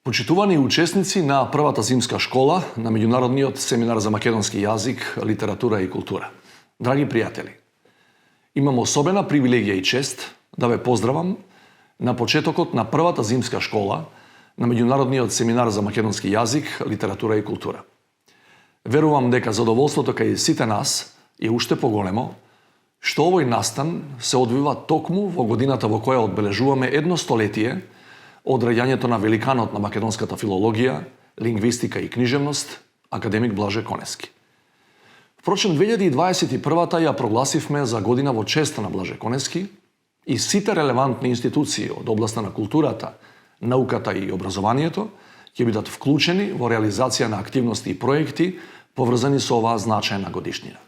Почитувани учесници на првата зимска школа на меѓународниот семинар за македонски јазик, литература и култура. Драги пријатели, имам особена привилегија и чест да ве поздравам на почетокот на првата зимска школа на меѓународниот семинар за македонски јазик, литература и култура. Верувам дека задоволството кај сите нас е уште поголемо, што овој настан се одвива токму во годината во која одбележуваме едно столетие од раѓањето на великанот на македонската филологија, лингвистика и книжевност, академик Блаже Конески. Впрочем, 2021-та ја прогласивме за година во честа на Блаже Конески и сите релевантни институции од областа на културата, науката и образованието ќе бидат вклучени во реализација на активности и проекти поврзани со оваа значајна годишнина.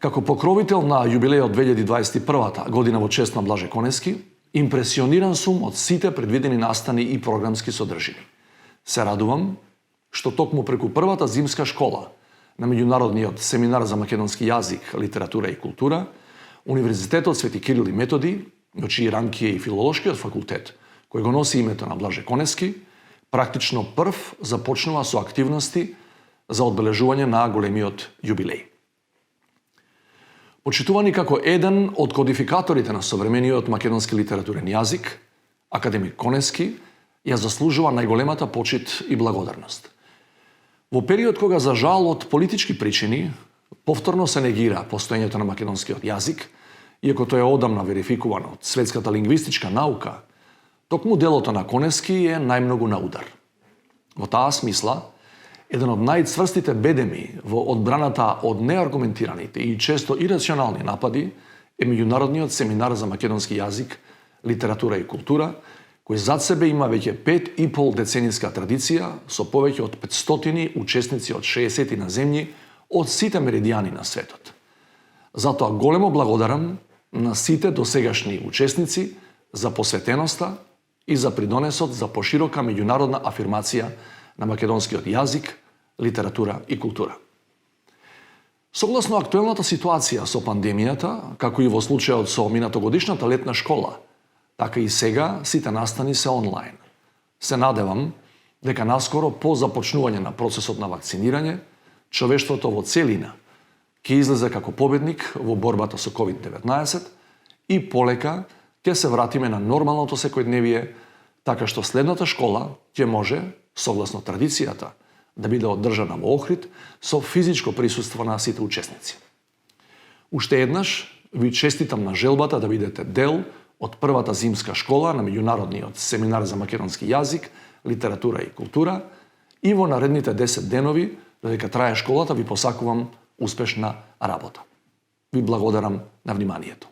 Како покровител на јубилејот 2021 година во чест на Блаже Конески, импресиониран сум од сите предвидени настани и програмски содржини. Се радувам што токму преку првата зимска школа на меѓународниот семинар за македонски јазик, литература и култура, Универзитетот Свети Кирил и Методи, во чии рамки е и филолошкиот факултет, кој го носи името на Блаже Конески, практично прв започнува со активности за одбележување на големиот јубилеј. Почитувани како еден од кодификаторите на современиот македонски литературен јазик, академик Конески ја заслужува најголемата почит и благодарност. Во период кога за жал од политички причини повторно се негира постоењето на македонскиот јазик, иако тој е одамна верификувано од светската лингвистичка наука, токму делото на Конески е најмногу на удар. Во таа смисла, еден од најцврстите бедеми во одбраната од неаргументираните и често ирационални напади е меѓународниот семинар за македонски јазик, литература и култура, кој зад себе има веќе 5,5 деценијска традиција со повеќе од 500 учесници од 60 на земји од сите меридијани на светот. Затоа големо благодарам на сите досегашни учесници за посветеноста и за придонесот за поширока меѓународна афирмација на македонскиот јазик, литература и култура. Согласно актуелната ситуација со пандемијата, како и во случајот со минатогодишната летна школа, така и сега сите настани се онлайн. Се надевам дека наскоро по започнување на процесот на вакцинирање, човештвото во целина ќе излезе како победник во борбата со COVID-19 и полека ќе се вратиме на нормалното секојдневие, така што следната школа ќе може, согласно традицијата, да биде одржана во Охрид со физичко присуство на сите учесници. Уште еднаш ви честитам на желбата да бидете дел од првата зимска школа на меѓународниот семинар за македонски јазик, литература и култура и во наредните 10 денови, додека трае школата, ви посакувам успешна работа. Ви благодарам на вниманието.